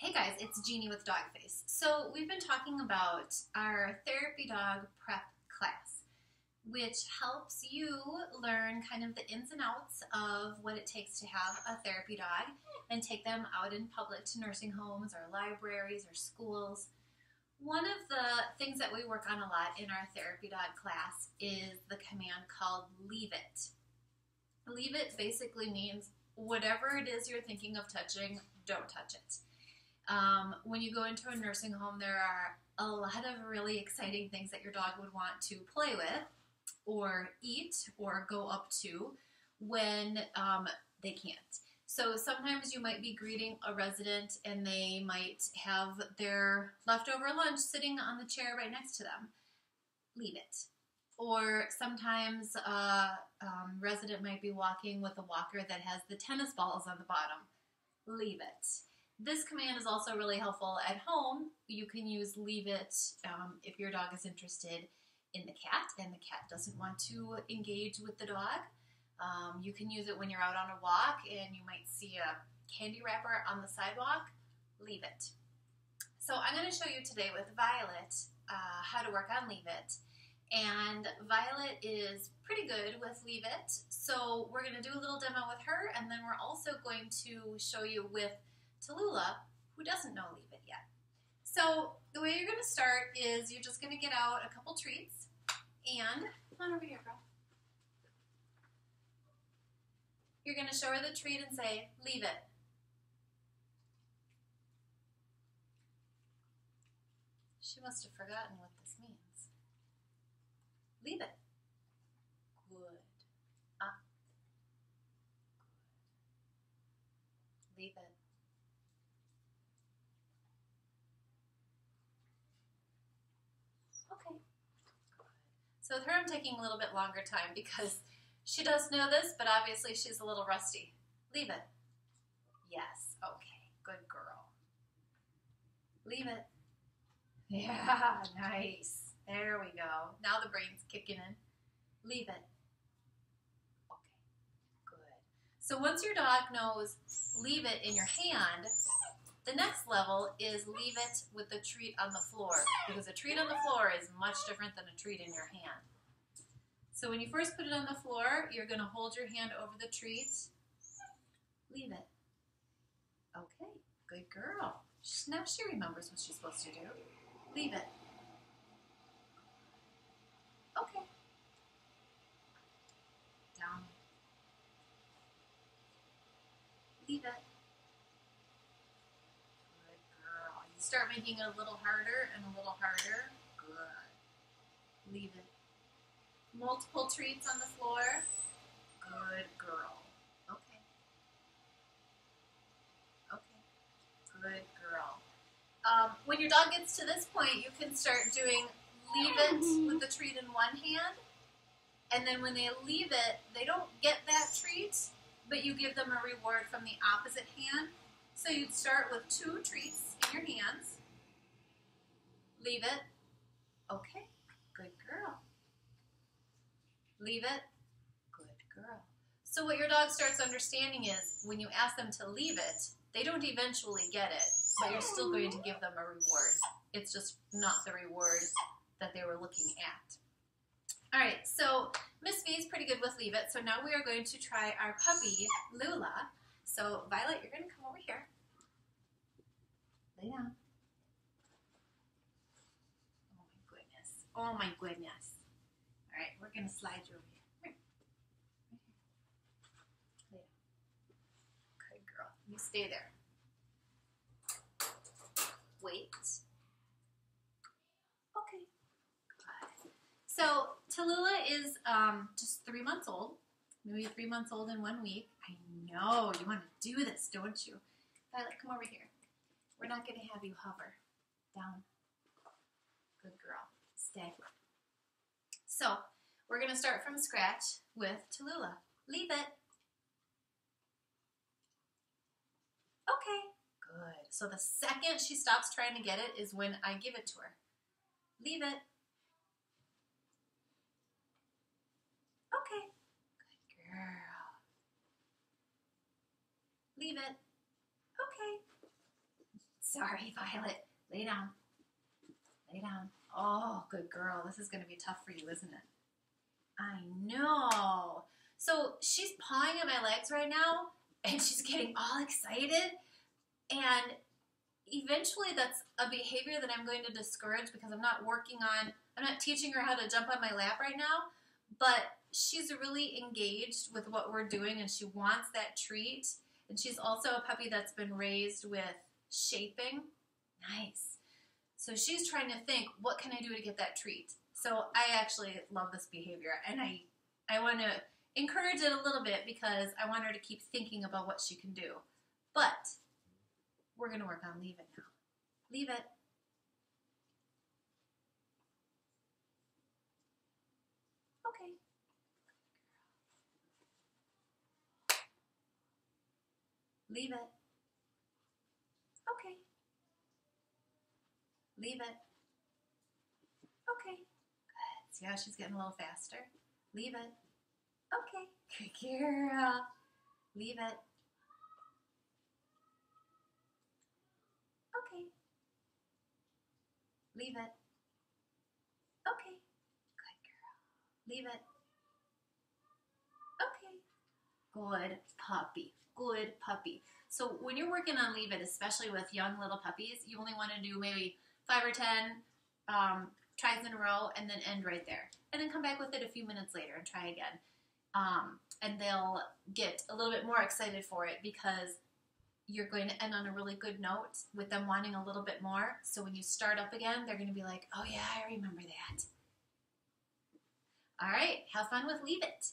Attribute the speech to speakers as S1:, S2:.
S1: Hey guys, it's Jeannie with Dogface. So we've been talking about our therapy dog prep class, which helps you learn kind of the ins and outs of what it takes to have a therapy dog and take them out in public to nursing homes or libraries or schools. One of the things that we work on a lot in our therapy dog class is the command called leave it. Leave it basically means whatever it is you're thinking of touching, don't touch it. When you go into a nursing home, there are a lot of really exciting things that your dog would want to play with or eat or go up to when they can't. So sometimes you might be greeting a resident and they might have their leftover lunch sitting on the chair right next to them. Leave it. Or sometimes a resident might be walking with a walker that has the tennis balls on the bottom. Leave it. This command is also really helpful at home. You can use leave it if your dog is interested in the cat and the cat doesn't want to engage with the dog. You can use it when you're out on a walk and you might see a candy wrapper on the sidewalk. Leave it. So I'm going to show you today with Violet how to work on leave it. And Violet is pretty good with leave it. So we're going to do a little demo with her, and then we're also going to show you with Tallulah, who doesn't know leave it yet. So the way you're going to start is you're just going to get out a couple treats and come on over here, girl. You're going to show her the treat and say, leave it. She must have forgotten what this means. Leave it. Good. Up. Good. Leave it. Okay. Good. So with her, I'm taking a little bit longer time because she does know this, but obviously she's a little rusty. Leave it. Yes. Okay. Good girl. Leave it. Yeah. Nice. There we go. Now the brain's kicking in. Leave it. Okay. Good. So once your dog knows leave it in your hand, the next level is leave it with the treat on the floor, because a treat on the floor is much different than a treat in your hand. So when you first put it on the floor, you're going to hold your hand over the treat. Leave it. Okay, good girl. Now she remembers what she's supposed to do. Leave it. Okay. Down. Leave it. Good girl. You start making it a little harder and a little harder. Good. Leave it. Multiple treats on the floor. Good girl. Okay. Okay. Good girl. When your dog gets to this point, you can start doing leave it with the treat in one hand. And then when they leave it, they don't get that treat, but you give them a reward from the opposite hand. So you'd start with 2 treats in your hands. Leave it. Okay. Good girl. Leave it. Good girl. So what your dog starts understanding is when you ask them to leave it, they don't eventually get it, but you're still going to give them a reward. It's just not the reward that they were looking at. All right, so Miss V is pretty good with leave it, so now we are going to try our puppy, Lula. So Violet, you're going to come over here. Lay down. Oh my goodness. Oh my goodness. All right, we're going to slide you over here. Come here. Lay down. Good girl. You stay there. Wait. Okay. Good. So Tallulah is just 3 months old. Maybe 3 months old in 1 week. I know. You want to do this, don't you? Violet, come over here. We're not going to have you hover. Down. Good girl. Stay. So, we're going to start from scratch with Tallulah. Leave it. Okay. Good. So the second she stops trying to get it is when I give it to her. Leave it. Okay. Good girl. Leave it. Okay. sorry, Violet. Lay down. Lay down. Oh, good girl. This is going to be tough for you, isn't it? I know. So she's pawing at my legs right now, and she's getting all excited. And eventually that's a behavior that I'm going to discourage because I'm not teaching her how to jump on my lap right now, but she's really engaged with what we're doing and she wants that treat. And she's also a puppy that's been raised with shaping. Nice. So she's trying to think, what can I do to get that treat? So I actually love this behavior and I want to encourage it a little bit because I want her to keep thinking about what she can do. But we're going to work on leave it now. Leave it. Okay. Leave it. Okay. Leave it. Okay. Good. See how she's getting a little faster? Leave it. Okay. Good girl. Leave it. Okay. Leave it. Okay. Good girl. Leave it. Okay. Good puppy. Good puppy. So when you're working on leave it, especially with young little puppies, you only want to do maybe 5 or 10 tries in a row and then end right there. And then come back with it a few minutes later and try again. And they'll get a little bit more excited for it because you're going to end on a really good note with them wanting a little bit more. So when you start up again, they're going to be like, oh yeah, I remember that. All right, have fun with Leave It.